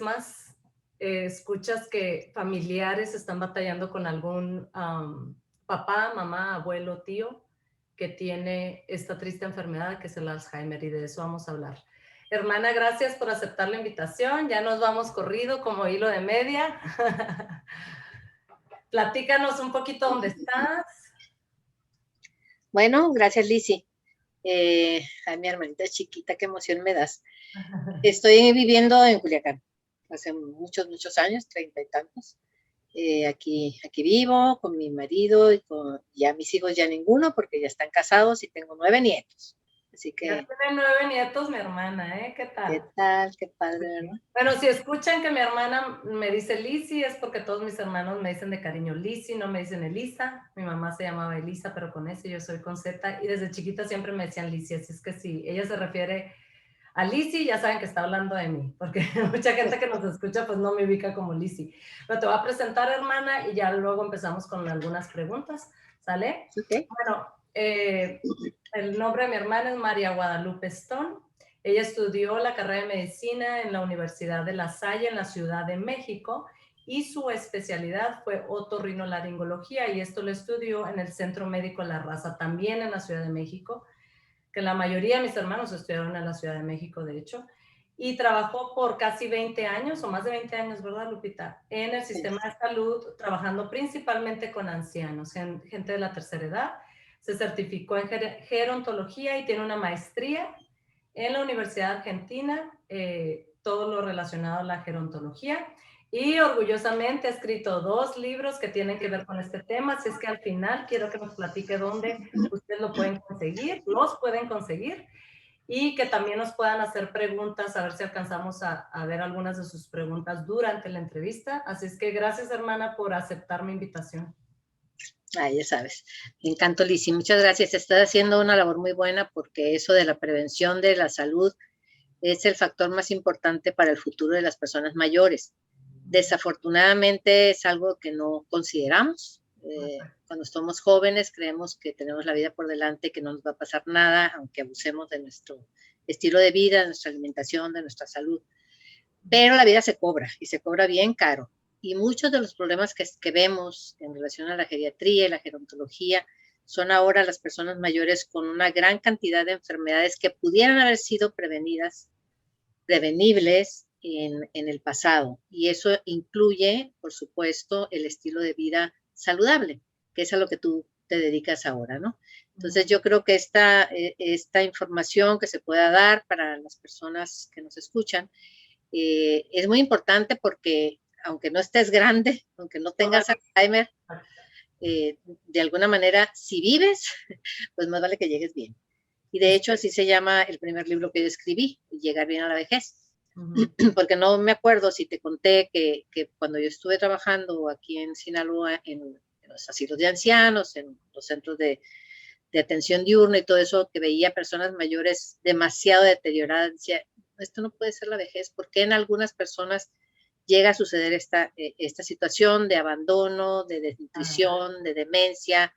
más escuchas que familiares están batallando con algún papá, mamá, abuelo, tío que tiene esta triste enfermedad que es el Alzheimer y de eso vamos a hablar. Hermana, gracias por aceptar la invitación. Ya nos vamos corrido como hilo de media. Platícanos un poquito dónde estás. Bueno, gracias, Lizzy. Ay, mi hermanita chiquita, qué emoción me das. Estoy viviendo en Culiacán hace muchos años, 30 y tantos. Aquí vivo con mi marido y con ya mis hijos, ya ninguno, porque ya están casados y tengo 9 nietos. Así Ya que, tiene 9 nietos mi hermana, ¿eh? ¿Qué ¿qué tal? tal? Qué padre, Sí. ¿verdad? Bueno, si escuchan que mi hermana me dice Lizzy, es porque todos mis hermanos me dicen de cariño Lizzy, no me dicen Elisa. Mi mamá se llamaba Elisa, pero con S, yo soy con Z. Y desde chiquita siempre me decían Lizzy, así es que si ella se refiere a Lizzy, ya saben que está hablando de mí, porque mucha gente que nos escucha pues no me ubica como Lizzy. Pero te voy a presentar, hermana, y ya luego empezamos con algunas preguntas, ¿sale? Ok. Bueno, el nombre de mi hermana es María Guadalupe Stone. Ella estudió la carrera de medicina en la Universidad de La Salle en la Ciudad de México y su especialidad fue otorrinolaringología y esto lo estudió en el Centro Médico La Raza, también en la Ciudad de México, que la mayoría de mis hermanos estudiaron en la Ciudad de México, de hecho, y trabajó por casi 20 años, o más de 20 años, ¿verdad, Lupita? En el Sí. sistema de salud, trabajando principalmente con ancianos, gente de la tercera edad. Se certificó en gerontología y tiene una maestría en la Universidad Argentina, todo lo relacionado a la gerontología. Y orgullosamente ha escrito 2 libros que tienen que ver con este tema, así es que al final quiero que nos platique dónde ustedes lo pueden conseguir, los pueden conseguir, y que también nos puedan hacer preguntas, a ver si alcanzamos a ver algunas de sus preguntas durante la entrevista. Así es que gracias, hermana, por aceptar mi invitación. Ya sabes. Me encanta, Lizzy. Muchas gracias. Estás haciendo una labor muy buena porque eso de la prevención de la salud es el factor más importante para el futuro de las personas mayores. Desafortunadamente es algo que no consideramos. Cuando somos jóvenes creemos que tenemos la vida por delante, que no nos va a pasar nada, aunque abusemos de nuestro estilo de vida, de nuestra alimentación, de nuestra salud. Pero la vida se cobra y se cobra bien caro. Y muchos de los problemas que vemos en relación a la geriatría y la gerontología son ahora las personas mayores con una gran cantidad de enfermedades que pudieran haber sido prevenibles en el pasado. Y eso incluye, por supuesto, el estilo de vida saludable, que es a lo que tú te dedicas ahora, ¿no? Entonces yo creo que esta información que se pueda dar para las personas que nos escuchan es muy importante porque aunque no estés grande, aunque no tengas Alzheimer, de alguna manera, si vives, pues más vale que llegues bien. Y de hecho así se llama el primer libro que yo escribí, Llegar bien a la vejez. Porque no me acuerdo si te conté que cuando yo estuve trabajando aquí en Sinaloa, en los asilos de ancianos, en los centros de atención diurna y todo eso, que veía personas mayores demasiado deterioradas, decía, esto no puede ser la vejez, porque en algunas personas llega a suceder esta situación de abandono, de desnutrición, de demencia,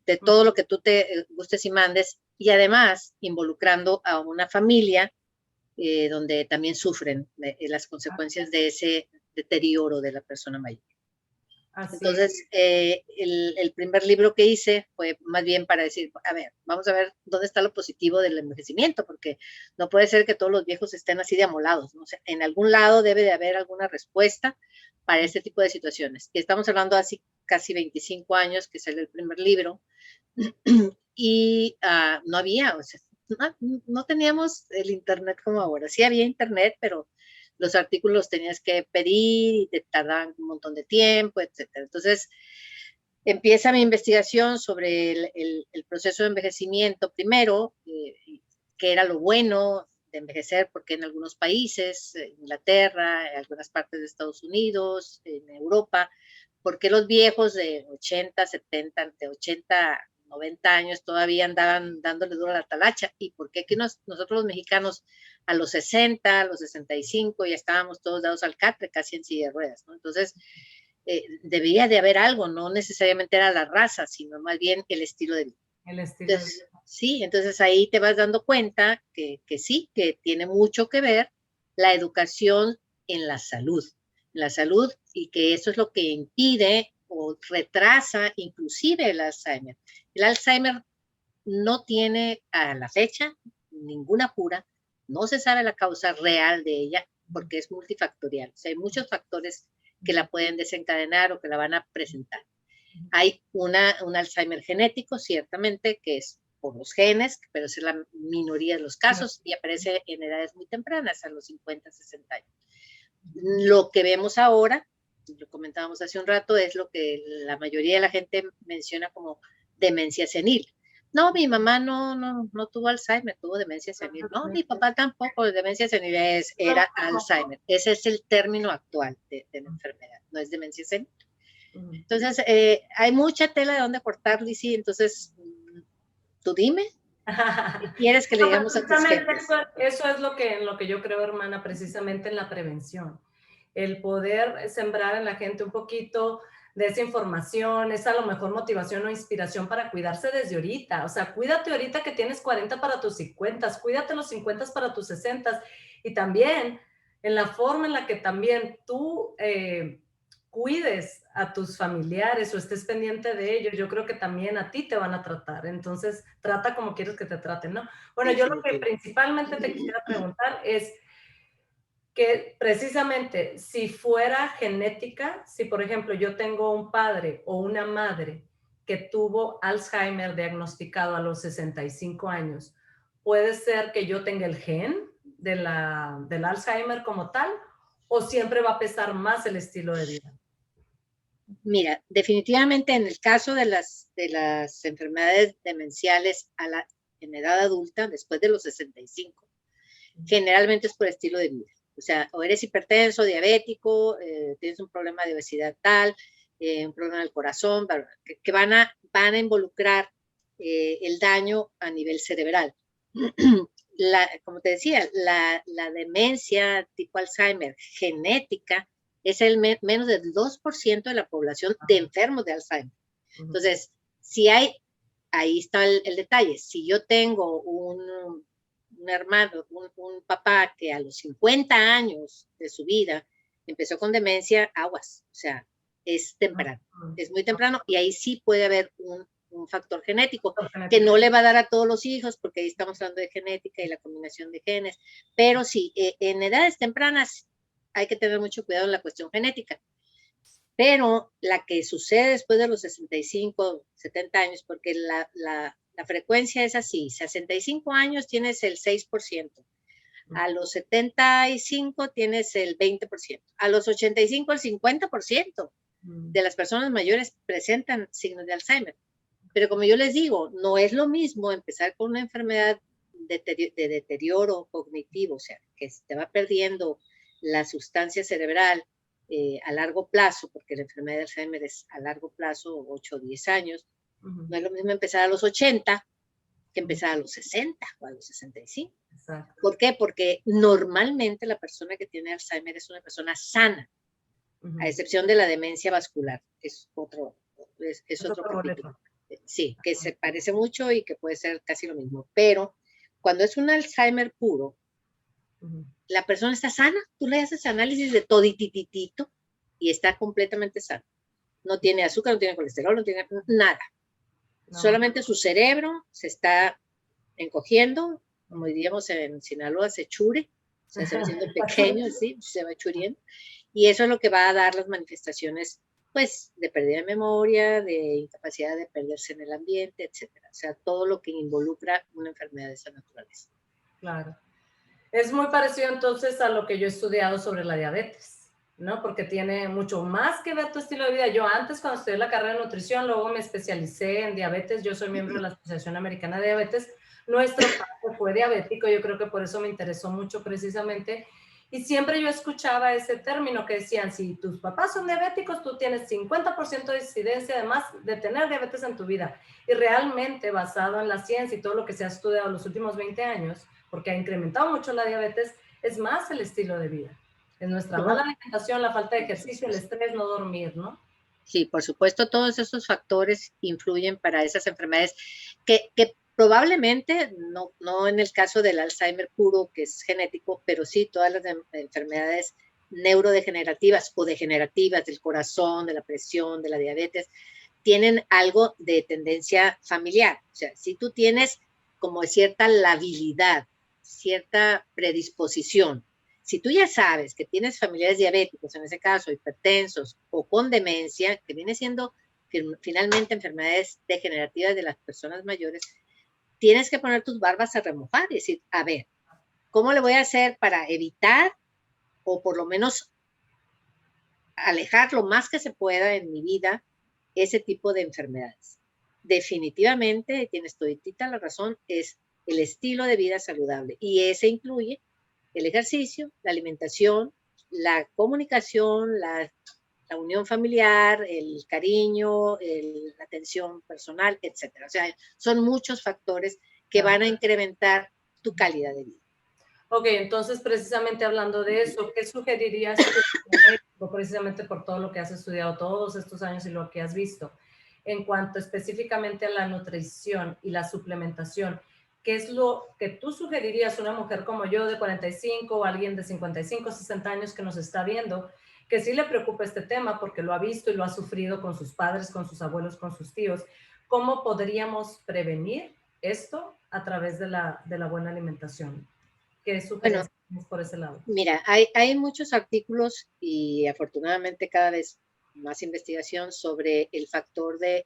de todo lo que tú te gustes y mandes, y además involucrando a una familia donde también sufren las consecuencias de ese deterioro de la persona mayor. Así es. Entonces, el primer libro que hice fue más bien para decir, a ver, vamos a ver dónde está lo positivo del envejecimiento, porque no puede ser que todos los viejos estén así de amolados, ¿no? O sea, en algún lado debe de haber alguna respuesta para este tipo de situaciones. Y estamos hablando así casi 25 años que salió el primer libro y no había, o sea, no teníamos el internet como ahora. Sí había internet, pero los artículos tenías que pedir y te tardaban un montón de tiempo, etcétera. Entonces, empieza mi investigación sobre el proceso de envejecimiento primero, qué era lo bueno de envejecer, porque en algunos países, Inglaterra, en algunas partes de Estados Unidos, en Europa, por qué los viejos de 80, 70, de 80, 90 años todavía andaban dándole duro a la talacha, y por qué que nosotros los mexicanos a los 60, a los 65 ya estábamos todos dados al catre, casi en silla de ruedas, ¿no? Entonces, debería de haber algo, no necesariamente era la raza, sino más bien el estilo de vida. El estilo de Entonces, vida. sí, entonces ahí te vas dando cuenta que sí, que tiene mucho que ver la educación en la salud, y que eso es lo que impide o retrasa inclusive el Alzheimer. El Alzheimer no tiene a la fecha ninguna cura, no se sabe la causa real de ella porque es multifactorial. O sea, hay muchos factores que la pueden desencadenar o que la van a presentar. Hay un Alzheimer genético, ciertamente, que es por los genes, pero es la minoría de los casos y aparece en edades muy tempranas, a los 50, 60 años. Lo que vemos ahora, lo comentábamos hace un rato, es lo que la mayoría de la gente menciona como demencia senil. No, mi mamá no tuvo Alzheimer, tuvo demencia senil. No, mi papá tampoco, demencia senil era Alzheimer. Ese es el término actual de la enfermedad, no es demencia senil. Entonces, hay mucha tela de donde cortar, Lizzy, entonces, tú dime, ¿qué quieres que le digamos a tus gentes? Eso es lo que yo creo, hermana, precisamente en la prevención. El poder sembrar en la gente un poquito de esa información, esa a lo mejor motivación o inspiración para cuidarse desde ahorita. O sea, cuídate ahorita que tienes 40 para tus 50, cuídate los 50 para tus 60 y también en la forma en la que también tú cuides a tus familiares o estés pendiente de ellos, yo creo que también a ti te van a tratar. Entonces, trata como quieres que te traten, ¿no? Bueno, yo lo que principalmente te quisiera preguntar es que precisamente si fuera genética, si por ejemplo yo tengo un padre o una madre que tuvo Alzheimer diagnosticado a los 65 años, ¿puede ser que yo tenga el gen del Alzheimer como tal o siempre va a pesar más el estilo de vida? Mira, definitivamente en el caso de las enfermedades demenciales en edad adulta, después de los 65, generalmente es por estilo de vida. O sea, o eres hipertenso, diabético, tienes un problema de obesidad tal, un problema del corazón, que van a involucrar el daño a nivel cerebral. Como te decía, la demencia tipo Alzheimer genética es menos del 2% de la población de enfermos de Alzheimer. Entonces, si hay, ahí está el detalle, si yo tengo un hermano, un papá que a los 50 años de su vida empezó con demencia, aguas, o sea, es temprano, es muy temprano y ahí sí puede haber un factor genético que no le va a dar a todos los hijos porque ahí estamos hablando de genética y la combinación de genes, pero sí, en edades tempranas hay que tener mucho cuidado en la cuestión genética. Pero la que sucede después de los 65, 70 años, porque la frecuencia es así, 65 años tienes el 6%, a los 75 tienes el 20%, a los 85 el 50% de las personas mayores presentan signos de Alzheimer. Pero como yo les digo, no es lo mismo empezar con una enfermedad de deterioro cognitivo, o sea, que se te va perdiendo la sustancia cerebral a largo plazo, porque la enfermedad de Alzheimer es a largo plazo, 8 o 10 años. No es lo mismo empezar a los 80 que empezar a los 60 o a los 65. Exacto. ¿Por qué? Porque normalmente la persona que tiene Alzheimer es una persona sana, a excepción de la demencia vascular, es otro capítulo. Sí, que se parece mucho y que puede ser casi lo mismo. Pero cuando es un Alzheimer puro, la persona está sana, tú le haces análisis de todititito y está completamente sana. No tiene azúcar, no tiene colesterol, no tiene nada. No. Solamente su cerebro se está encogiendo, como diríamos en Sinaloa, se chure, se va haciendo pequeño, ¿sí? Se va churiendo. Y eso es lo que va a dar las manifestaciones, pues, de pérdida de memoria, de incapacidad de perderse en el ambiente, etcétera. O sea, todo lo que involucra una enfermedad de esa naturaleza. Claro. Es muy parecido entonces a lo que yo he estudiado sobre la diabetes, ¿no? Porque tiene mucho más que ver tu estilo de vida. Yo antes, cuando estudié la carrera de nutrición, luego me especialicé en diabetes. Yo soy miembro de la Asociación Americana de Diabetes. Nuestro padre fue diabético, yo creo que por eso me interesó mucho precisamente. Y siempre yo escuchaba ese término que decían, si tus papás son diabéticos, tú tienes 50% de incidencia además de tener diabetes en tu vida. Y realmente, basado en la ciencia y todo lo que se ha estudiado en los últimos 20 años, porque ha incrementado mucho la diabetes, es más el estilo de vida. Es nuestra mala alimentación, la falta de ejercicio, el estrés, no dormir, ¿no? Sí, por supuesto, todos esos factores influyen para esas enfermedades que Probablemente, no en el caso del Alzheimer puro, que es genético, pero sí todas las enfermedades neurodegenerativas o degenerativas del corazón, de la presión, de la diabetes, tienen algo de tendencia familiar. O sea, si tú tienes como cierta labilidad, cierta predisposición, si tú ya sabes que tienes familiares diabéticos, en ese caso hipertensos o con demencia, que viene siendo finalmente enfermedades degenerativas de las personas mayores, tienes que poner tus barbas a remojar y decir, a ver, ¿cómo le voy a hacer para evitar o por lo menos alejar lo más que se pueda en mi vida ese tipo de enfermedades? Definitivamente, tienes toditita la razón, es el estilo de vida saludable y ese incluye el ejercicio, la alimentación, la comunicación, la unión familiar, el cariño, la atención personal, etcétera. O sea, son muchos factores que van a incrementar tu calidad de vida. Ok, entonces precisamente hablando de eso, ¿qué sugerirías tú, precisamente por todo lo que has estudiado todos estos años y lo que has visto, en cuanto específicamente a la nutrición y la suplementación? ¿Qué es lo que tú sugerirías a una mujer como yo de 45 o alguien de 55, 60 años que nos está viendo, que sí le preocupa este tema porque lo ha visto y lo ha sufrido con sus padres, con sus abuelos, con sus tíos? ¿Cómo podríamos prevenir esto a través de la buena alimentación? ¿Qué sugerencias tienes por ese lado? Mira, hay muchos artículos y afortunadamente cada vez más investigación sobre el factor de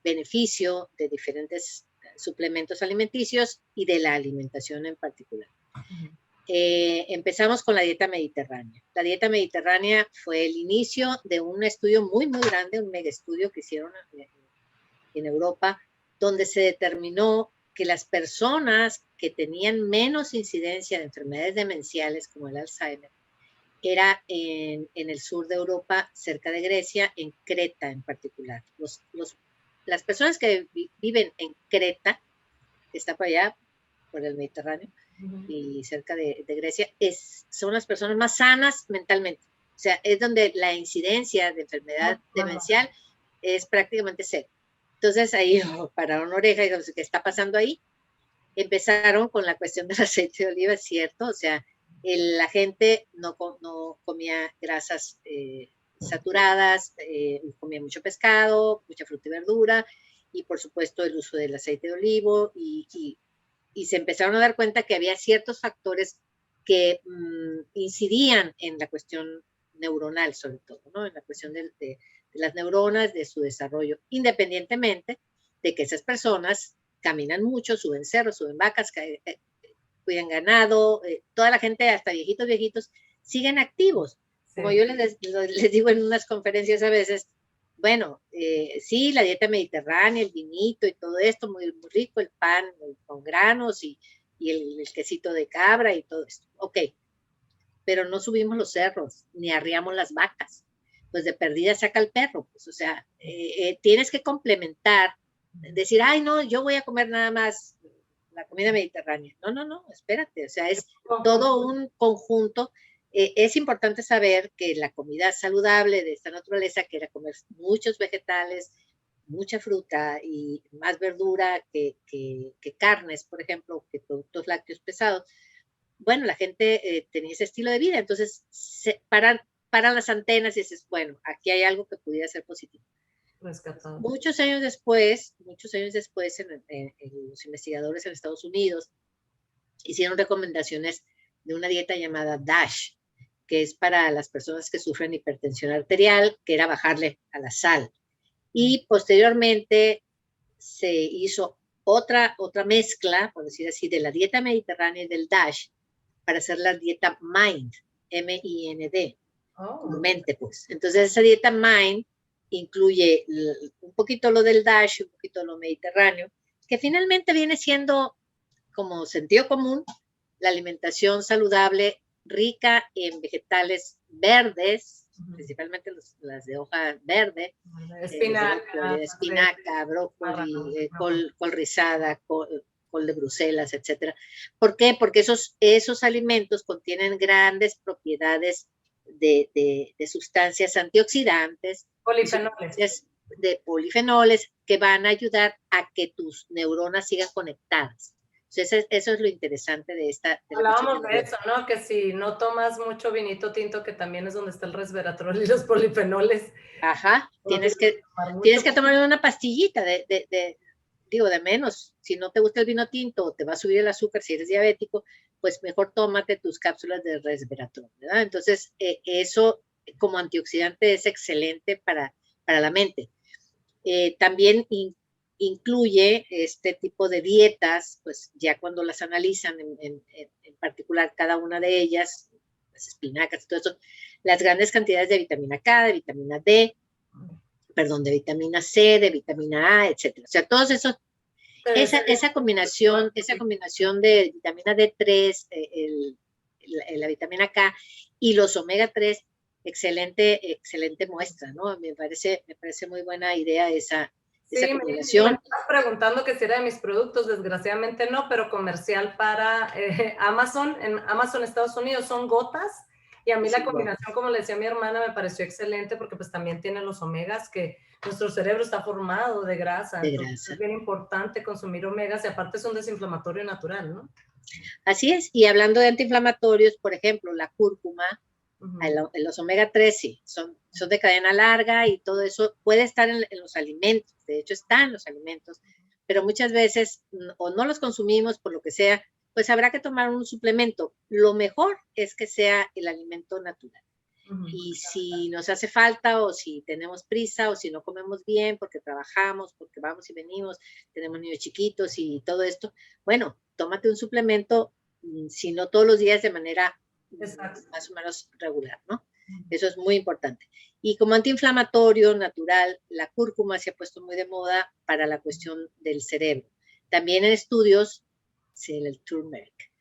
beneficio de diferentes suplementos alimenticios y de la alimentación en particular. Empezamos con la dieta mediterránea. La dieta mediterránea fue el inicio de un estudio muy, muy grande, un mega estudio que hicieron en Europa, donde se determinó que las personas que tenían menos incidencia de enfermedades demenciales como el Alzheimer era en el sur de Europa, cerca de Grecia, en Creta en particular. Las personas que viven en Creta, que está por allá, por el Mediterráneo, y cerca de Grecia, son las personas más sanas mentalmente. O sea, es donde la incidencia de enfermedad demencial es prácticamente cero. Entonces ahí pararon oreja y dijeron, ¿qué está pasando ahí? Empezaron con la cuestión del aceite de oliva, es cierto, o sea, la gente no comía grasas saturadas, comía mucho pescado, mucha fruta y verdura, y por supuesto el uso del aceite de olivo, y se empezaron a dar cuenta que había ciertos factores que incidían en la cuestión neuronal, sobre todo, ¿no? En la cuestión de las neuronas, de su desarrollo, independientemente de que esas personas caminan mucho, suben cerros, suben vacas, cuidan ganado, toda la gente, hasta viejitos, siguen activos. Sí. Como yo les digo en unas conferencias a veces, bueno, sí, la dieta mediterránea, el vinito y todo esto, muy, muy rico, el pan con granos y el quesito de cabra y todo esto. Ok, pero no subimos los cerros, ni arriamos las vacas. Pues de perdida saca el perro. Pues, o sea, tienes que complementar, decir, ay, no, yo voy a comer nada más la comida mediterránea. No, espérate. O sea, es todo un conjunto. Es importante saber que la comida saludable de esta naturaleza, que era comer muchos vegetales, mucha fruta y más verdura que carnes, por ejemplo, que productos lácteos pesados, bueno, la gente tenía ese estilo de vida, entonces paran las antenas y dices, bueno, aquí hay algo que pudiera ser positivo. Rescatado. Muchos años después, los investigadores en Estados Unidos hicieron recomendaciones de una dieta llamada DASH, que es para las personas que sufren hipertensión arterial, que era bajarle a la sal. Y posteriormente se hizo otra mezcla, por decir así, de la dieta mediterránea y del DASH, para hacer la dieta MIND, M-I-N-D, mente, pues. Entonces esa dieta MIND incluye un poquito lo del DASH, un poquito lo mediterráneo, que finalmente viene siendo como sentido común, la alimentación saludable rica en vegetales verdes, principalmente las de hoja verde, espinaca, brócoli, col rizada, col de Bruselas, etcétera. ¿Por qué? Porque esos alimentos contienen grandes propiedades de sustancias antioxidantes, polifenoles. de polifenoles que van a ayudar a que tus neuronas sigan conectadas. Entonces, eso es lo interesante de esta. De Hablábamos de eso, ¿no? Que si no tomas mucho vinito tinto, que también es donde está el resveratrol y los polifenoles. Ajá, No tienes que tomar una pastillita digo, de menos. Si no te gusta el vino tinto o te va a subir el azúcar si eres diabético, pues mejor tómate tus cápsulas de resveratrol, ¿verdad? Entonces, eso como antioxidante es excelente para la mente. También incluye este tipo de dietas, pues ya cuando las analizan en particular cada una de ellas, las espinacas y todo eso, las grandes cantidades de vitamina K, de vitamina D, perdón, de vitamina C, de vitamina A, etcétera. O sea, todos esos, esa combinación de vitamina D3, la vitamina K y los omega 3, excelente muestra, ¿no? Me parece muy buena idea esa combinación. Me estás preguntando que si era de mis productos, desgraciadamente no, pero comercial para Amazon. En Amazon Estados Unidos son gotas y a mí la combinación, como le decía a mi hermana, me pareció excelente porque pues también tiene los omegas, que nuestro cerebro está formado de grasa. Entonces es bien importante consumir omegas y aparte es un desinflamatorio natural, ¿no? Así es, y hablando de antiinflamatorios, por ejemplo, la cúrcuma, los omega 3 sí, son de cadena larga y todo eso puede estar en los alimentos, de hecho está en los alimentos, pero muchas veces o no los consumimos por lo que sea, pues habrá que tomar un suplemento. Lo mejor es que sea el alimento natural. Y si nos hace falta o si tenemos prisa o si no comemos bien porque trabajamos, porque vamos y venimos, tenemos niños chiquitos y todo esto, bueno, tómate un suplemento, si no todos los días, de manera más o menos regular, ¿no? Eso es muy importante. Y como antiinflamatorio natural, la cúrcuma se ha puesto muy de moda para la cuestión del cerebro. También en estudios, sí, el turmeric.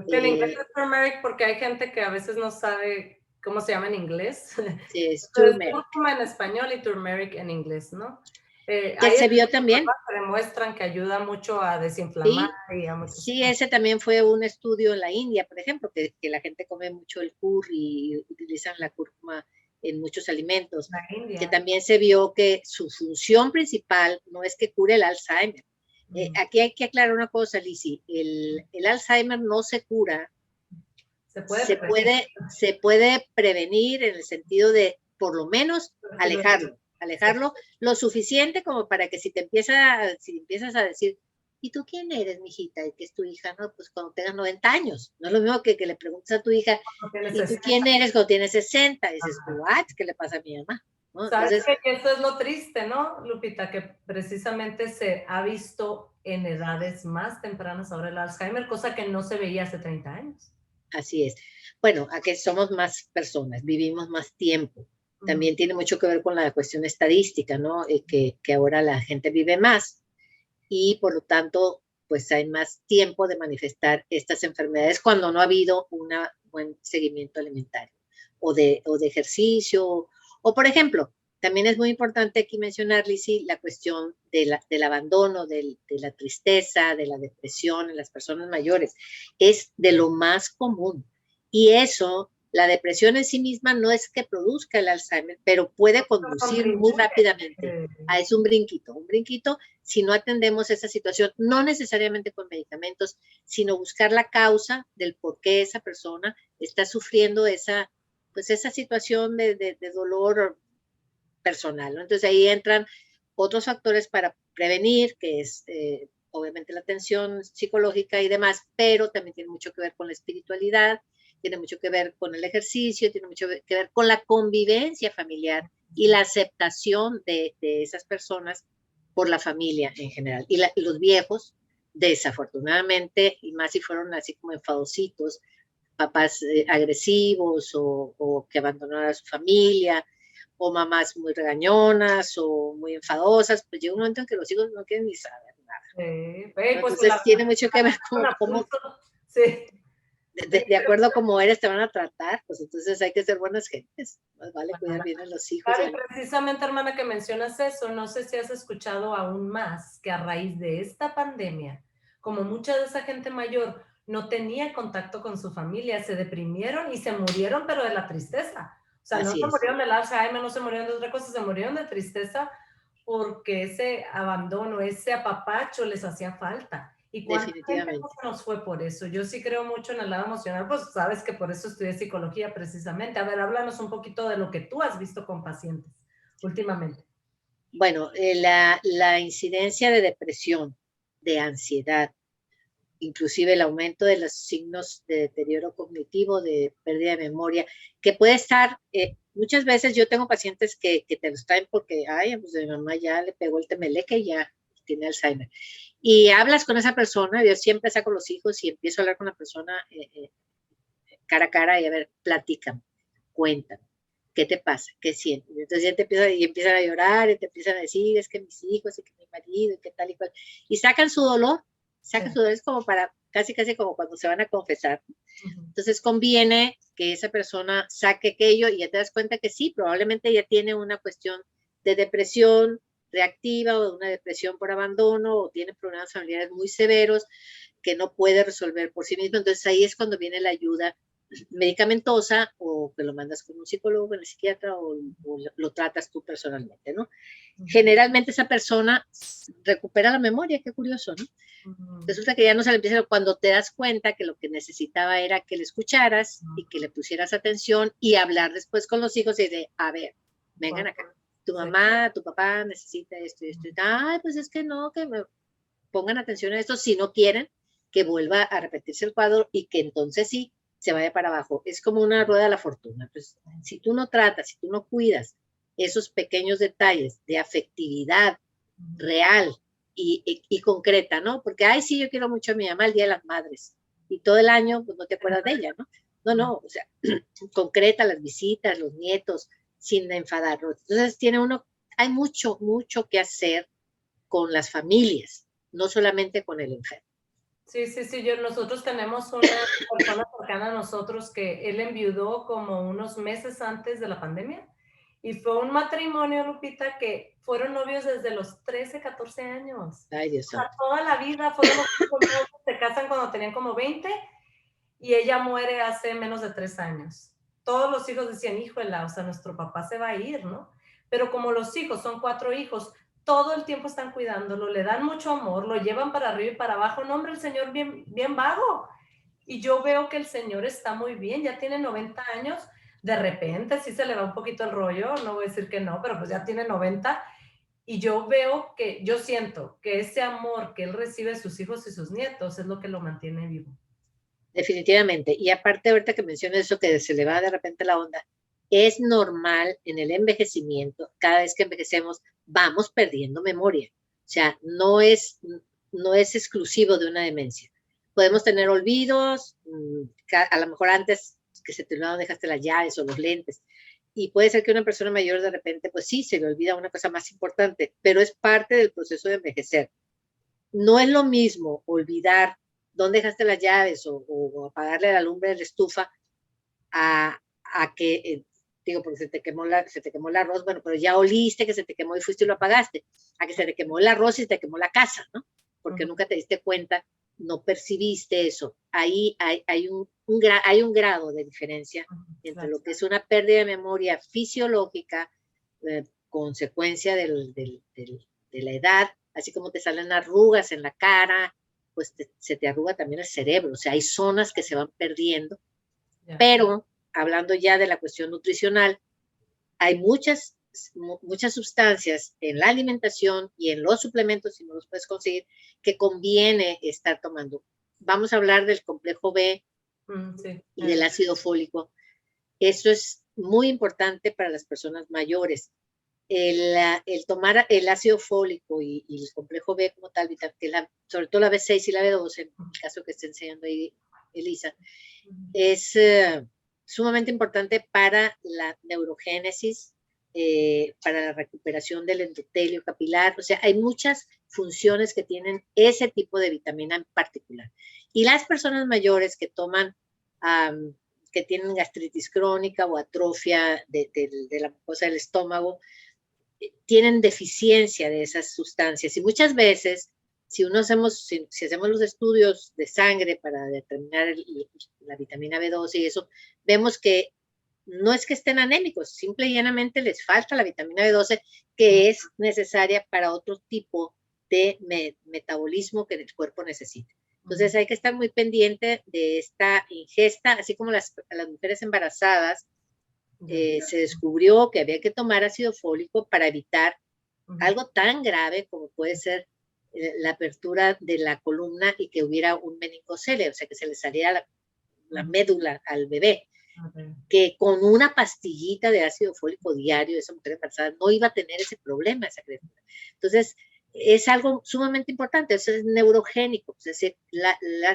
El inglés es turmeric porque hay gente que a veces no sabe cómo se llama en inglés. Sí, es turmeric. Cúrcuma en español y turmeric en inglés, ¿no? Se vio también. Demuestran que ayuda mucho a desinflamar. Sí, y a muchos sí, ese también fue un estudio en la India, por ejemplo, que la gente come mucho el curry y utilizan la cúrcuma en muchos alimentos. Que también se vio que su función principal no es que cure el Alzheimer. Aquí hay que aclarar una cosa, Lizzy, el Alzheimer no se cura. Se puede prevenir en el sentido de, por lo menos, alejarlo lo suficiente como para que si empiezas a decir, ¿y tú quién eres, mijita? ¿Y qué es tu hija? No, pues cuando tengas 90 años. No es lo mismo que le preguntes a tu hija, ¿y tú quién eres cuando tienes 60? Y dices, ¿what? ¿Qué le pasa a mi mamá? ¿No? ¿Sabes que eso es lo triste, no, Lupita? Que precisamente se ha visto en edades más tempranas ahora el Alzheimer, cosa que no se veía hace 30 años. Así es. Bueno, aquí somos más personas, vivimos más tiempo. También tiene mucho que ver con la cuestión estadística, ¿no? Que ahora la gente vive más y por lo tanto, pues hay más tiempo de manifestar estas enfermedades cuando no ha habido un buen seguimiento alimentario o de ejercicio. O, por ejemplo, también es muy importante aquí mencionar, Lizzy, la cuestión del abandono, de la tristeza, de la depresión en las personas mayores. Es de lo más común. Y eso, la depresión en sí misma no es que produzca el Alzheimer, pero puede conducir muy rápidamente. Es un brinquito si no atendemos esa situación, no necesariamente con medicamentos, sino buscar la causa del por qué esa persona está sufriendo esa situación de dolor personal, ¿no? Entonces ahí entran otros factores para prevenir, que es obviamente la atención psicológica y demás, pero también tiene mucho que ver con la espiritualidad, tiene mucho que ver con el ejercicio, tiene mucho que ver con la convivencia familiar y la aceptación de esas personas por la familia en general. Y los viejos, desafortunadamente, y más si fueron así como enfadositos, papás agresivos o que abandonaron a su familia, o mamás muy regañonas o muy enfadosas, pues llega un momento en que los hijos no quieren ni saber nada. Entonces tiene mucho que ver con cómo, de acuerdo a cómo eres, te van a tratar, pues entonces hay que ser buenas gentes, más vale cuidar bien a los hijos. Precisamente, hermana, que mencionas eso, no sé si has escuchado aún más que a raíz de esta pandemia, como mucha de esa gente mayor no tenía contacto con su familia, se deprimieron y se murieron, pero de la tristeza. O sea, no se murieron del Alzheimer, no se murieron de otra cosa, se murieron de tristeza porque ese abandono, ese apapacho les hacía falta. ¿Y cuánta gente no definitivamente. se nos fue por eso? Yo sí creo mucho en el lado emocional, pues sabes que por eso estudié psicología precisamente. A ver, háblanos un poquito de lo que tú has visto con pacientes últimamente. Bueno, la incidencia de depresión, de ansiedad, inclusive el aumento de los signos de deterioro cognitivo, de pérdida de memoria, que puede estar, muchas veces yo tengo pacientes que te los traen porque, ay, pues mi mamá ya le pegó el temeleque y ya tiene Alzheimer. Y hablas con esa persona, yo siempre saco los hijos y empiezo a hablar con la persona cara a cara y a ver, platícame, cuéntame. ¿Qué te pasa? ¿Qué sientes? Entonces ya te empiezan a llorar y te empiezan a decir, es que mis hijos y que mi marido y que tal y cual. Y sacan Sí. su dolor, es como para, casi como cuando se van a confesar. Ujú. Entonces conviene que esa persona saque aquello y ya te das cuenta que sí, probablemente ya tiene una cuestión de depresión reactiva o de una depresión por abandono o tiene problemas familiares muy severos que no puede resolver por sí mismo. Entonces ahí es cuando viene la ayuda medicamentosa o que lo mandas con un psicólogo, con el psiquiatra o lo tratas tú personalmente, ¿no? Ujú. Generalmente esa persona recupera la memoria, qué curioso, ¿no? Ujú. Resulta que ya no se le empieza cuando te das cuenta que lo que necesitaba era que le escucharas y que le pusieras atención y hablar después con los hijos y de, a ver, vengan acá, tu Sí. mamá, tu papá necesita esto y esto. Ay, pues es que no, que me pongan atención a esto, si no quieren que vuelva a repetirse el cuadro y que entonces sí se vaya para abajo. Es como una rueda de la fortuna. Pues, si tú no tratas, si tú no cuidas esos pequeños detalles de afectividad real y concreta, ¿no? Porque, ay, sí, yo quiero mucho a mi mamá el Día de las Madres y todo el año pues no te acuerdas de ella, ¿no? No, no, o sea, concreta las visitas, los nietos, sin enfadarlos. Entonces tiene uno, hay mucho, mucho que hacer con las familias, no solamente con el enfermo. Sí, sí, sí, nosotros tenemos una persona cercana a nosotros que él enviudó como unos meses antes de la pandemia y fue un matrimonio, Lupita, que fueron novios desde los 13, 14 años. Ay, Dios O sea, santo. toda la vida fueron los únicos novios, se casan cuando tenían como 20 y ella muere hace menos de 3 años. Todos los hijos decían, híjole, o sea, nuestro papá se va a ir, ¿no? Pero como los hijos, son 4 hijos, todo el tiempo están cuidándolo, le dan mucho amor, lo llevan para arriba y para abajo. No, hombre, el señor bien, bien vago. Y yo veo que el señor está muy bien, ya tiene 90 años, de repente sí se le va un poquito el rollo, no voy a decir que no, pero pues ya tiene 90. Y yo veo que, yo siento que ese amor que él recibe de sus hijos y sus nietos es lo que lo mantiene vivo. Definitivamente. Y aparte, ahorita que mencionas eso, que se le va de repente la onda, es normal en el envejecimiento, cada vez que envejecemos, vamos perdiendo memoria. O sea, no es exclusivo de una demencia. Podemos tener olvidos, a lo mejor antes que se te olvidaron dejaste las llaves o los lentes. Y puede ser que una persona mayor de repente, pues sí, se le olvida una cosa más importante, pero es parte del proceso de envejecer. No es lo mismo olvidar dónde dejaste las llaves o apagarle la lumbre de la estufa a que, digo, porque se te quemó el arroz, bueno, pero ya oliste que se te quemó y fuiste y lo apagaste, a que se te quemó el arroz y se te quemó la casa, ¿no? Porque nunca te diste cuenta, no percibiste eso. Ahí hay un grado de diferencia entre Claro. lo que es una pérdida de memoria fisiológica, consecuencia de la edad, así como te salen arrugas en la cara, pues se te arruga también el cerebro, o sea, hay zonas que se van perdiendo, Ya. pero hablando ya de la cuestión nutricional, hay muchas sustancias en la alimentación y en los suplementos, si no los puedes conseguir, que conviene estar tomando. Vamos a hablar del complejo B Sí. y del ácido fólico. Eso es muy importante para las personas mayores. El tomar el ácido fólico y el complejo B como tal, sobre todo la B6 y la B12, en el caso que esté enseñando ahí Elisa, es sumamente importante para la neurogénesis, para la recuperación del endotelio capilar. O sea, hay muchas funciones que tienen ese tipo de vitamina en particular. Y las personas mayores que toman, que tienen gastritis crónica o atrofia de la mucosa del estómago, tienen deficiencia de esas sustancias. Y muchas veces, si hacemos los estudios de sangre para determinar la vitamina B12 y eso, vemos que no es que estén anémicos, simple y llanamente les falta la vitamina B12, que es necesaria para otro tipo de metabolismo que el cuerpo necesita. Entonces hay que estar muy pendiente de esta ingesta, así como a las mujeres embarazadas se descubrió que había que tomar ácido fólico para evitar algo tan grave como puede ser la apertura de la columna y que hubiera un meningocele, o sea, que se le saliera la médula al bebé. Que con una pastillita de ácido fólico diario, esa mujer embarazada no iba a tener ese problema, esa criatura. Entonces, es algo sumamente importante, eso es neurogénico, es decir,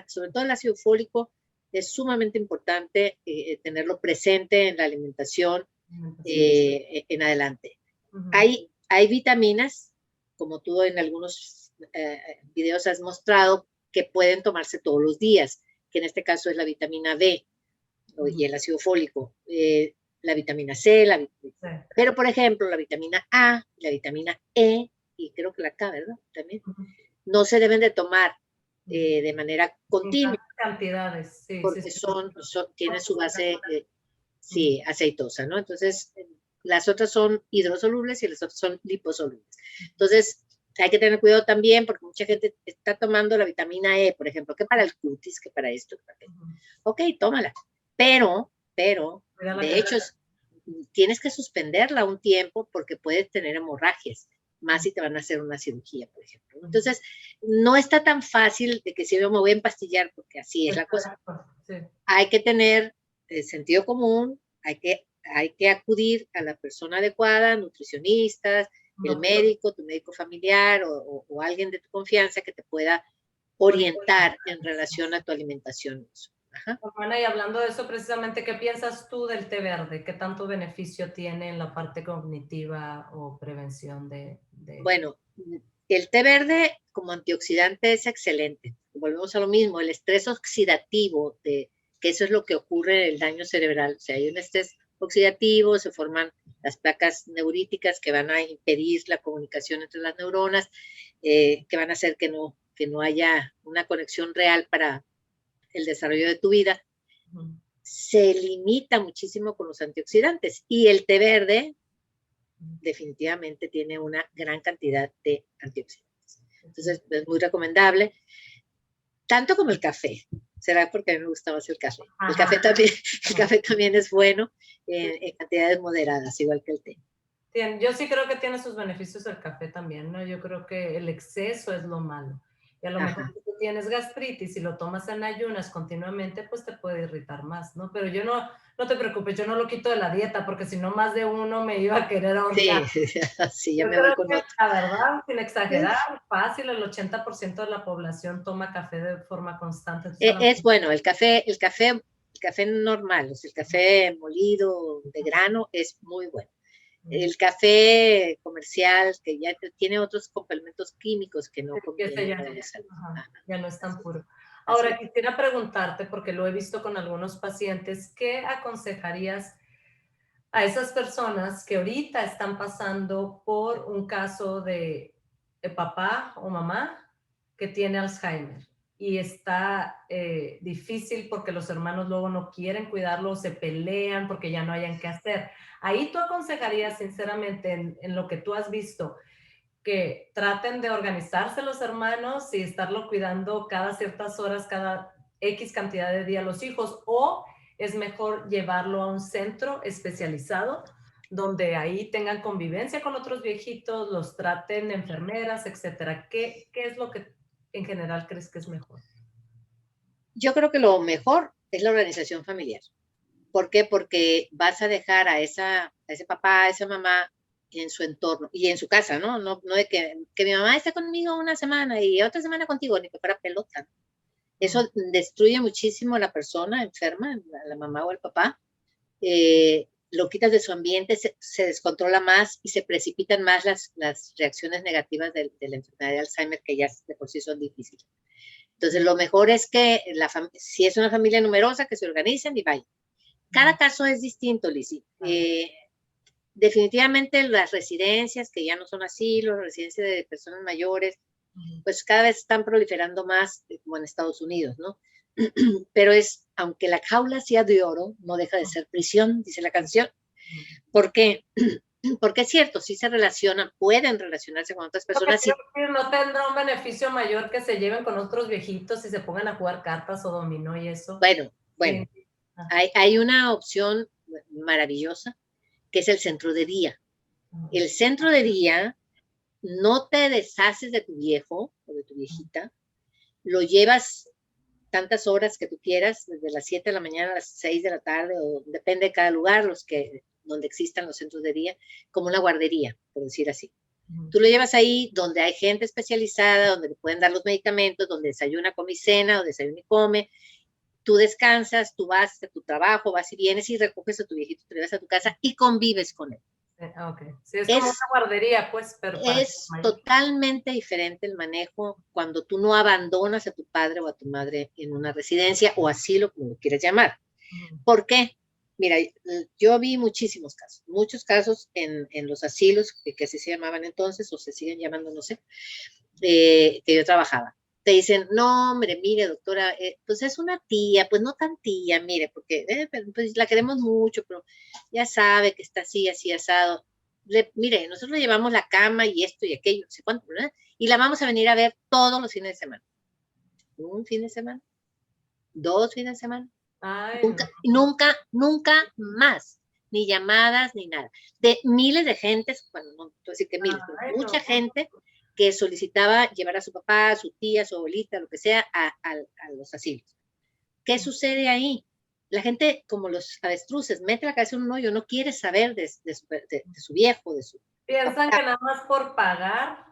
sobre todo el ácido fólico es sumamente importante tenerlo presente en la alimentación en adelante. Hay vitaminas, como tú en algunos videos has mostrado, que pueden tomarse todos los días, que en este caso es la vitamina B y el ácido fólico, la vitamina C, pero por ejemplo la vitamina A, la vitamina E y creo que la K, ¿verdad? También no se deben de tomar de manera continua. Cantidades, sí. Porque tienen su base sí, aceitosa, ¿no? Entonces, las otras son hidrosolubles y las otras son liposolubles. Entonces, hay que tener cuidado también porque mucha gente está tomando la vitamina E, por ejemplo, que para el cutis, que para esto. Ok, tómala. Pero, de hecho, tienes que suspenderla un tiempo porque puedes tener hemorragias, más si te van a hacer una cirugía, por ejemplo. Entonces, no está tan fácil de que si yo me voy a empastillar, porque así es la cosa. Sí. Hay que tener sentido común, hay que acudir a la persona adecuada, nutricionistas, el médico, tu médico familiar o alguien de tu confianza que te pueda orientar en relación a tu alimentación. Ajá. Bueno, y hablando de eso precisamente, ¿qué piensas tú del té verde? ¿Qué tanto beneficio tiene en la parte cognitiva o prevención de... Bueno, el té verde como antioxidante es excelente. Volvemos a lo mismo, el estrés oxidativo, que eso es lo que ocurre en el daño cerebral. O sea, hay un estrés oxidativo, se forman las placas neuríticas que van a impedir la comunicación entre las neuronas, que van a hacer que no haya una conexión real para el desarrollo de tu vida. Se limita muchísimo con los antioxidantes y el té verde definitivamente tiene una gran cantidad de antioxidantes. Entonces, es muy recomendable, tanto como el café. Será porque a mí me gusta más el café. El café también es bueno en cantidades moderadas, igual que el té. Yo sí creo que tiene sus beneficios el café también, ¿no? Yo creo que el exceso es lo malo. Y a lo mejor si tú tienes gastritis y lo tomas en ayunas continuamente, pues te puede irritar más, ¿no? Pero yo no te preocupes, yo no lo quito de la dieta, porque si no más de uno me iba a querer ahorcar. Sí, ya me voy con otro. La verdad, sin exagerar, fácil, el 80% de la población toma café de forma constante. Es bueno, el café normal, o sea, el café molido de grano es muy bueno. El café comercial, que ya tiene otros complementos químicos que no convienen para la salud. Ya no es tan puro. Ahora, quisiera preguntarte, porque lo he visto con algunos pacientes, ¿qué aconsejarías a esas personas que ahorita están pasando por un caso de papá o mamá que tiene Alzheimer? Y está difícil porque los hermanos luego no quieren cuidarlo, se pelean porque ya no hayan qué hacer. Ahí tú aconsejarías sinceramente en lo que tú has visto, que traten de organizarse los hermanos y estarlo cuidando cada ciertas horas, cada X cantidad de días los hijos, o es mejor llevarlo a un centro especializado donde ahí tengan convivencia con otros viejitos, los traten enfermeras, etcétera. ¿Qué es lo que en general crees que es mejor? Yo creo que lo mejor es la organización familiar. ¿Por qué? Porque vas a dejar a ese papá, a esa mamá en su entorno y en su casa, ¿no? No de que mi mamá esté conmigo una semana y otra semana contigo, ni que fuera pelota. Eso destruye muchísimo a la persona enferma, la mamá o el papá. Lo quitas de su ambiente, se descontrola más y se precipitan más las reacciones negativas de la enfermedad de Alzheimer, que ya de por sí son difíciles. Entonces, lo mejor es que si es una familia numerosa, que se organicen y vayan. Cada caso es distinto, Lizzy. Definitivamente las residencias, que ya no son asilos, residencias de personas mayores, pues cada vez están proliferando más como en Estados Unidos, ¿no? pero aunque la jaula sea de oro, no deja de ser prisión, dice la canción. ¿Por qué? Porque es cierto, sí se relacionan, pueden relacionarse con otras personas. Sí. No tendrá un beneficio mayor que se lleven con otros viejitos y se pongan a jugar cartas o dominó y eso. Bueno, sí. Hay una opción maravillosa que es el centro de día. El centro de día, no te deshaces de tu viejo o de tu viejita, lo llevas tantas horas que tú quieras, desde las 7 de la mañana a las 6 de la tarde, o depende de cada lugar, donde existan los centros de día, como una guardería, por decir así. Tú lo llevas ahí donde hay gente especializada, donde le pueden dar los medicamentos, donde desayuna, come y cena, donde desayuna y come. Tú descansas, tú vas a tu trabajo, vas y vienes y recoges a tu viejito, te llevas a tu casa y convives con él. Okay. Sí, es como una guardería, pues, pero es totalmente diferente el manejo cuando tú no abandonas a tu padre o a tu madre en una residencia o asilo, como lo quieras llamar. ¿Por qué? Mira, yo vi muchos casos en los asilos, que así se llamaban entonces, o se siguen llamando, no sé, que yo trabajaba. Te dicen, no, hombre, mire, doctora, pues es una tía, pues no tan tía, mire, porque pues la queremos mucho, pero ya sabe que está así, así asado. Mire, nosotros le llevamos la cama y esto y aquello, no sé cuánto, ¿verdad? Y la vamos a venir a ver todos los fines de semana. Un fin de semana, 2 fines de semana. Ay, nunca más, ni llamadas, ni nada. De miles de gentes, bueno, no puedo decir que miles, pero mucha gente que solicitaba llevar a su papá, a su tía, a su abuelita, lo que sea, a los asilos. ¿Qué sucede ahí? La gente, como los avestruces, mete la cabeza en un hoyo, no quiere saber de su viejo, de su... Piensan que nada más por pagar.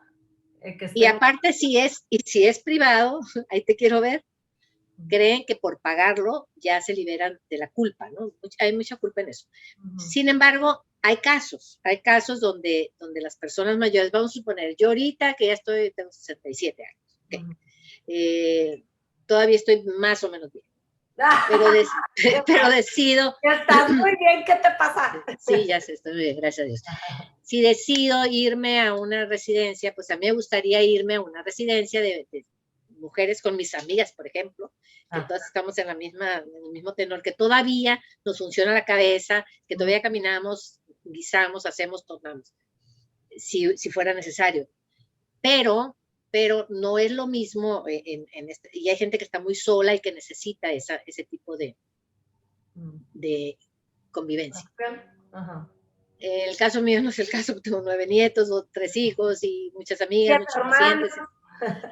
Y aparte, si es privado, ahí te quiero ver, creen que por pagarlo ya se liberan de la culpa, ¿no? Hay mucha culpa en eso. Sin embargo, hay casos donde las personas mayores, vamos a suponer, yo ahorita que ya tengo 67 años, okay, todavía estoy más o menos bien, pero decido... Estás muy bien, ¿qué te pasa? Sí, ya sé, estoy muy bien, gracias a Dios. Si decido irme a una residencia, pues a mí me gustaría irme a una residencia de mujeres con mis amigas, por ejemplo, que todas estamos en el mismo tenor, que todavía nos funciona la cabeza, que todavía caminamos, guisamos, hacemos, tornamos, si fuera necesario. Pero no es lo mismo y hay gente que está muy sola y que necesita ese tipo de convivencia. El caso mío no es el caso, tengo 9 nietos, 3 hijos y muchas amigas, muchos pacientes,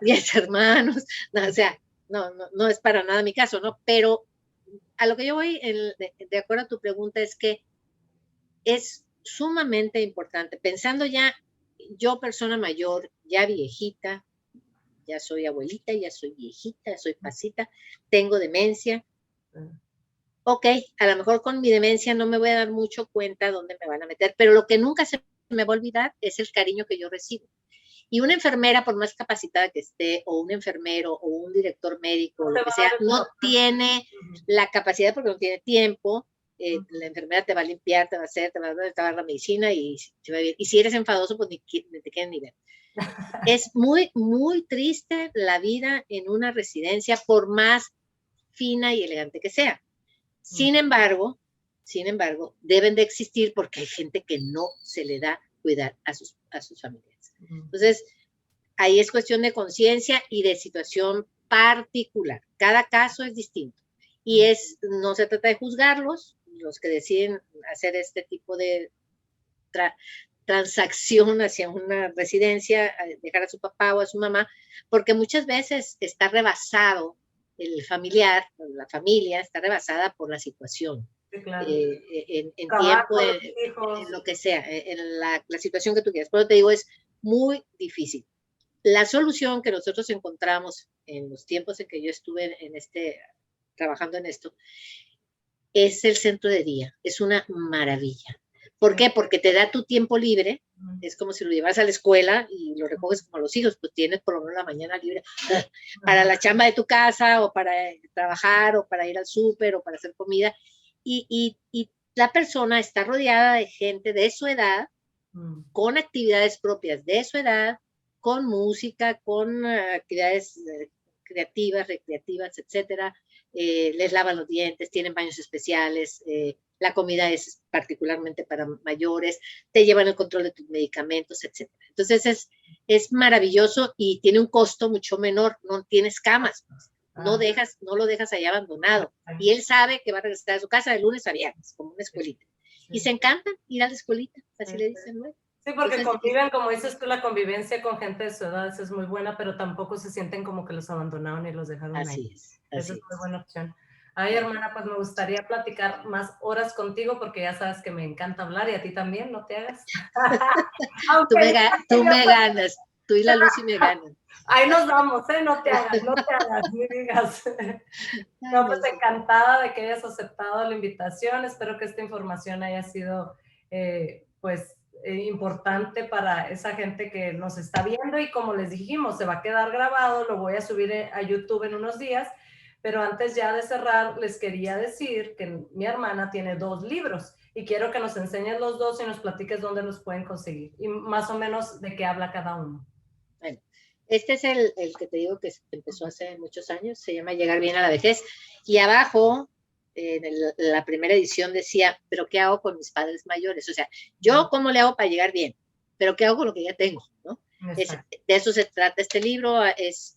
10 hermanos, no, o sea, no es para nada mi caso, ¿no? Pero a lo que yo voy, de acuerdo a tu pregunta, es que es sumamente importante, pensando ya, yo persona mayor, ya viejita, ya soy abuelita, ya soy viejita, ya soy pasita, tengo demencia. Ok, a lo mejor con mi demencia no me voy a dar mucho cuenta dónde me van a meter, pero lo que nunca se me va a olvidar es el cariño que yo recibo. Y una enfermera, por más capacitada que esté, o un enfermero, o un director médico, o lo que sea, no tiene la capacidad porque no tiene tiempo. La enfermera te va a limpiar, te va a hacer, te va a dar la medicina y te va a ir. Y si eres enfadoso, pues ni te quieren ni ver. Es muy, muy triste la vida en una residencia, por más fina y elegante que sea. Sin embargo, deben de existir porque hay gente que no se le da cuidar a sus familias. Entonces, ahí es cuestión de conciencia y de situación particular. Cada caso es distinto. Y no se trata de juzgarlos, los que deciden hacer este tipo de transacción hacia una residencia, dejar a su papá o a su mamá, porque muchas veces está rebasado el familiar, la familia está rebasada por la situación. Sí, claro. En tiempo, en lo que sea, en la situación que tú quieras. Pero te digo, es muy difícil. La solución que nosotros encontramos en los tiempos en que yo estuve trabajando en esto, es el centro de día. Es una maravilla. ¿Por qué? Porque te da tu tiempo libre. Es como si lo llevas a la escuela y lo recoges como a los hijos, pues tienes por lo menos la mañana libre para la chamba de tu casa, o para trabajar, o para ir al súper, o para hacer comida. Y la persona está rodeada de gente de su edad, con actividades propias de su edad, con música, con actividades creativas, recreativas, etcétera. Les lavan los dientes, tienen baños especiales, la comida es particularmente para mayores, te llevan el control de tus medicamentos, etcétera. Entonces es maravilloso y tiene un costo mucho menor, no tienes camas, pues. No lo dejas ahí abandonado. Y él sabe que va a regresar a su casa de lunes a viernes, como una escuelita. Y se encantan ir a la escuelita, así le dicen, ¿no? Sí, porque conviven, como dices tú, la convivencia con gente de su edad es muy buena, pero tampoco se sienten como que los abandonaron y los dejaron ahí. Así es. Esa es muy buena opción. Ay, hermana, pues me gustaría platicar más horas contigo porque ya sabes que me encanta hablar y a ti también, no te hagas. Tú me ganas, tú y la Lucy me ganan. Ahí nos vamos, ¿eh? No te hagas, ni digas. No, pues encantada de que hayas aceptado la invitación. Espero que esta información haya sido, importante para esa gente que nos está viendo y como les dijimos, se va a quedar grabado, lo voy a subir a YouTube en unos días, pero antes ya de cerrar, les quería decir que mi hermana tiene 2 libros y quiero que nos enseñes los 2 y nos platiques dónde los pueden conseguir y más o menos de qué habla cada uno. Bueno, este es el que te digo que empezó hace muchos años, se llama Llegar bien a la vejez, y abajo, en la primera edición decía, pero ¿qué hago con mis padres mayores? O sea, yo cómo le hago para llegar bien, pero ¿qué hago con lo que ya tengo? ¿No? De eso se trata este libro, es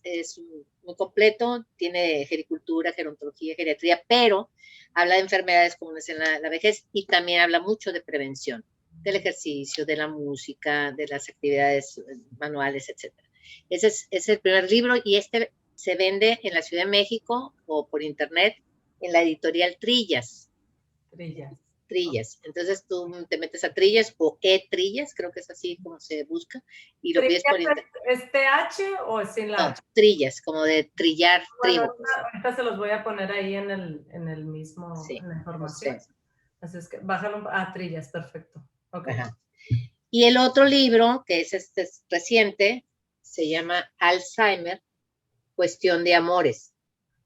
muy completo, tiene gericultura, gerontología, geriatría, pero habla de enfermedades comunes en la vejez y también habla mucho de prevención, del ejercicio, de la música, de las actividades manuales, etc. Ese es el primer libro y este se vende en la Ciudad de México o por internet en la editorial Trillas. Trillas. Entonces tú te metes a Trillas o Trillas, creo que es así como se busca, y lo pides por internet. ¿Es TH o es sin la H? Trillas, como de trillar, bueno, trigo. Ahorita se los voy a poner ahí en el mismo, sí, en la información. Sí. Así es que bájalo a Trillas, perfecto. Okay. Y el otro libro, que es reciente, se llama Alzheimer, Cuestión de Amores.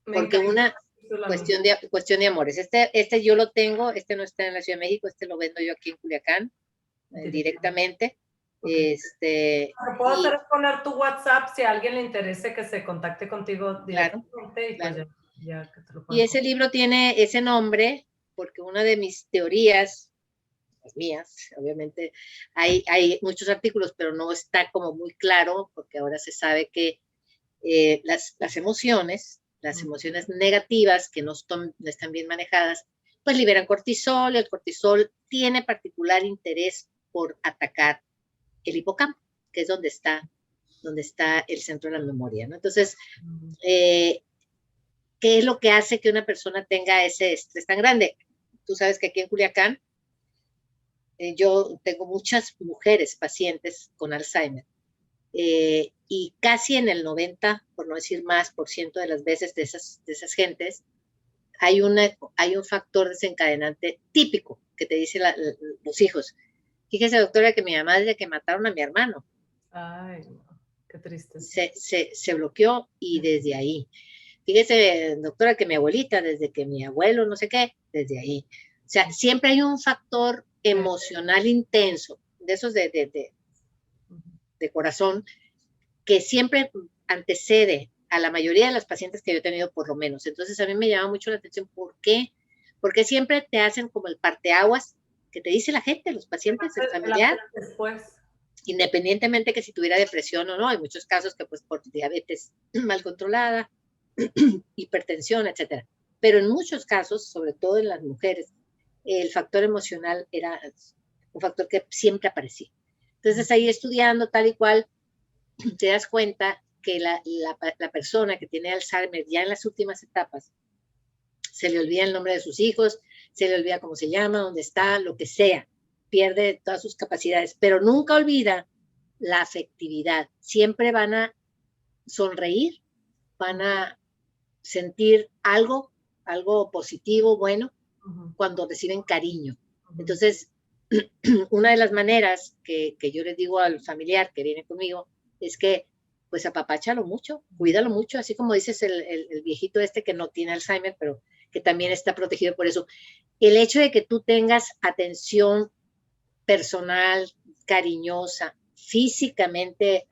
Porque una cuestión de amores. Este yo lo tengo, este no está en la Ciudad de México, este lo vendo yo aquí en Culiacán, directamente. Okay. Lo que puedo hacer es poner tu WhatsApp si a alguien le interese que se contacte contigo directamente. Y, claro. Pues ya que te lo y ese libro tiene ese nombre porque una de mis teorías, las mías, obviamente, hay muchos artículos, pero no está como muy claro porque ahora se sabe que las emociones negativas que no están bien manejadas, pues liberan cortisol, y el cortisol tiene particular interés por atacar el hipocampo, que es donde está el centro de la memoria, ¿no? Entonces, ¿qué es lo que hace que una persona tenga ese estrés tan grande? Tú sabes que aquí en Culiacán yo tengo muchas mujeres pacientes con Alzheimer, y casi en el 90, por no decir más, por ciento de las veces de esas gentes, hay un factor desencadenante típico que te dicen los hijos. Fíjese, doctora, que mi mamá desde que mataron a mi hermano. Ay, no, qué triste. Se bloqueó y desde ahí. Fíjese, doctora, que mi abuelita, desde que mi abuelo, no sé qué, desde ahí. O sea, siempre hay un factor emocional intenso, de esos de corazón, que siempre antecede a la mayoría de las pacientes que yo he tenido, por lo menos. Entonces, a mí me llama mucho la atención, ¿por qué? Porque siempre te hacen como el parteaguas que te dice la gente, los pacientes, el familiar. Después. Independientemente que si tuviera depresión o no, hay muchos casos que pues por diabetes mal controlada, hipertensión, etcétera. Pero en muchos casos, sobre todo en las mujeres, el factor emocional era un factor que siempre aparecía. Entonces, ahí estudiando tal y cual, te das cuenta que la persona que tiene Alzheimer ya en las últimas etapas, se le olvida el nombre de sus hijos, se le olvida cómo se llama, dónde está, lo que sea, pierde todas sus capacidades, pero nunca olvida la afectividad. Siempre van a sonreír, van a sentir algo positivo, bueno, cuando reciben cariño. Entonces, una de las maneras que yo les digo al familiar que viene conmigo es que, pues, apapáchalo mucho, cuídalo mucho, así como dices el viejito este que no tiene Alzheimer, pero que también está protegido por eso. El hecho de que tú tengas atención personal, cariñosa, físicamente,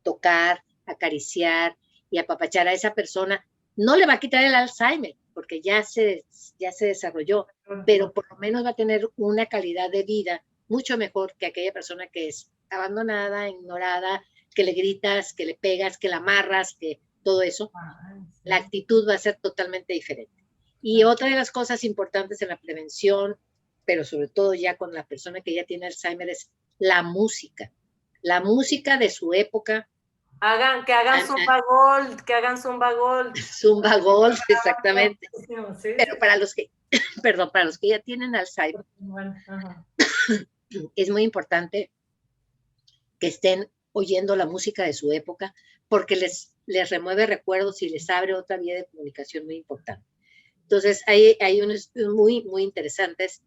tocar, acariciar, y apapachar a esa persona. No le va a quitar el Alzheimer, porque ya se desarrolló, pero por lo menos va a tener una calidad de vida mucho mejor que aquella persona que es abandonada, ignorada, que le gritas, que le pegas, que la amarras, que todo eso. La actitud va a ser totalmente diferente. Y otra de las cosas importantes en la prevención, pero sobre todo ya con la persona que ya tiene Alzheimer, es la música. La música de su época. Que hagan Zumba Gold, que hagan Zumba Gold. Zumba Gold, exactamente. Sí, pero para los que, perdón, para los que ya tienen Alzheimer, bueno, es muy importante que estén oyendo la música de su época, porque les remueve recuerdos y les abre otra vía de comunicación muy importante. Entonces, hay unos muy, muy interesantes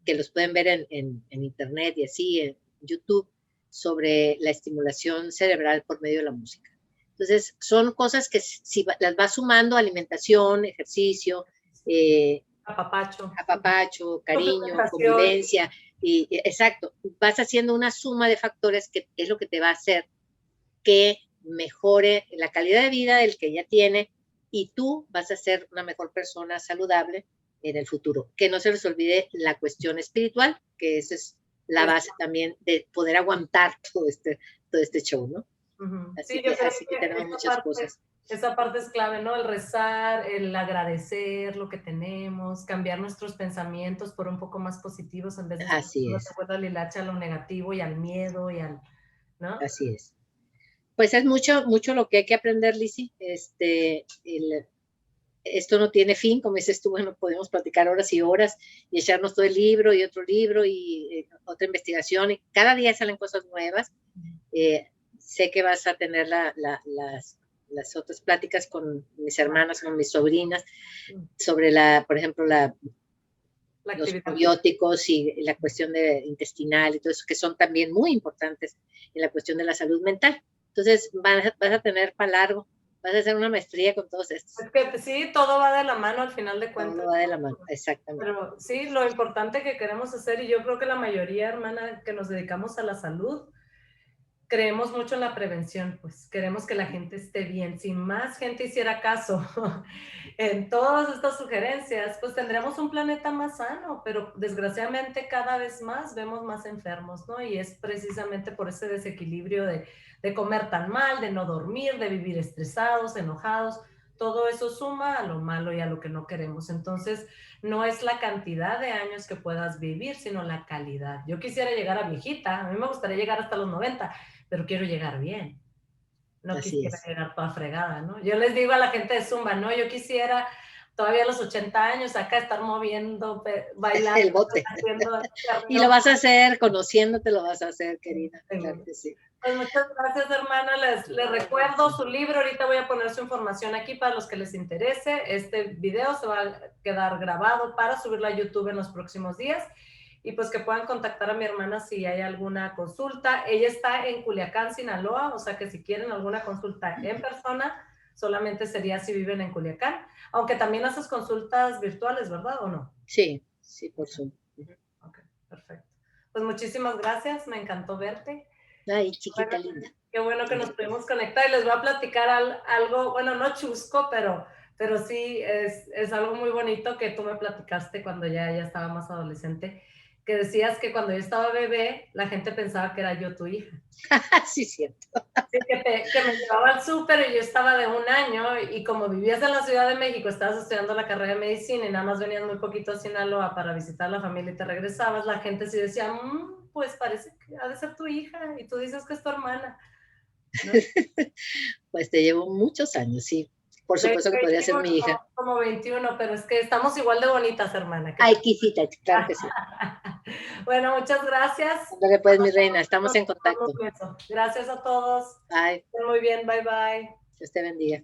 que los pueden ver en internet y así, en YouTube, sobre la estimulación cerebral por medio de la música. Entonces, son cosas que si las vas sumando, alimentación, ejercicio, apapacho, cariño, convivencia, y exacto, vas haciendo una suma de factores que es lo que te va a hacer que mejore la calidad de vida del que ya tiene, y tú vas a ser una mejor persona saludable en el futuro. Que no se les olvide la cuestión espiritual, que esa es la base también de poder aguantar todo este show, ¿no? Así, sí, así que tenemos muchas cosas. Esa parte es clave, ¿no? El rezar, el agradecer lo que tenemos, cambiar nuestros pensamientos por un poco más positivos en vez de al hilacha, a lo negativo y al miedo y al, ¿no? Así es. Pues es mucho lo que hay que aprender, Lizzy. Esto no tiene fin, como dices tú, bueno, podemos platicar horas y horas y echarnos todo el libro y otro libro y otra investigación, y cada día salen cosas nuevas. Sé que vas a tener las otras pláticas con mis hermanas, con mis sobrinas, sobre por ejemplo, los probióticos y la cuestión intestinal y todo eso, que son también muy importantes en la cuestión de la salud mental. Entonces, vas a tener para largo, vas a hacer una maestría con todos estos. Es que sí, todo va de la mano al final de cuentas. Todo va de la mano, exactamente. Pero sí, lo importante que queremos hacer, y yo creo que la mayoría, hermana, que nos dedicamos a la salud, creemos mucho en la prevención, pues queremos que la gente esté bien. Si más gente hiciera caso en todas estas sugerencias, pues tendríamos un planeta más sano, pero desgraciadamente cada vez más vemos más enfermos, ¿no? Y es precisamente por ese desequilibrio de comer tan mal, de no dormir, de vivir estresados, enojados. Todo eso suma a lo malo y a lo que no queremos. Entonces, no es la cantidad de años que puedas vivir, sino la calidad. Yo quisiera llegar a viejita, a mí me gustaría llegar hasta los 90, pero quiero llegar bien. No quisiera llegar toda fregada, ¿no? Yo les digo a la gente de Zumba, ¿no? Yo quisiera todavía a los 80 años acá estar moviendo, bailando. El bote. Y lo vas a hacer, conociéndote lo vas a hacer, querida. Claro que sí. Pues muchas gracias, hermana. Les recuerdo su libro. Ahorita voy a poner su información aquí para los que les interese. Este video se va a quedar grabado para subirlo a YouTube en los próximos días. Y pues que puedan contactar a mi hermana si hay alguna consulta. Ella está en Culiacán, Sinaloa, o sea que si quieren alguna consulta en persona, solamente sería si viven en Culiacán. Aunque también haces consultas virtuales, ¿verdad o no? Sí, sí, por Zoom. Ok, perfecto. Pues muchísimas gracias, me encantó verte. Ay, chiquita linda. Qué bueno que nos pudimos conectar, y les voy a platicar algo, bueno, no chusco, pero sí es algo muy bonito que tú me platicaste cuando ya estaba más adolescente, que decías que cuando yo estaba bebé, la gente pensaba que era yo tu hija. Sí, cierto. Sí, que me llevaba al súper y yo estaba de 1 año, y como vivías en la Ciudad de México, estabas estudiando la carrera de medicina y nada más venías muy poquito a Sinaloa para visitar a la familia y te regresabas, la gente sí decía, pues parece que ha de ser tu hija, y tú dices que es tu hermana, ¿no? Pues te llevo muchos años, sí. Por supuesto que podría ser mi hija. Como 21, pero es que estamos igual de bonitas, hermana. Ay, quisita, claro que sí. Bueno, muchas gracias. Dale pues, mi reina, estamos en contacto. Gracias a todos. Bye. Muy bien, bye bye. Dios te bendiga.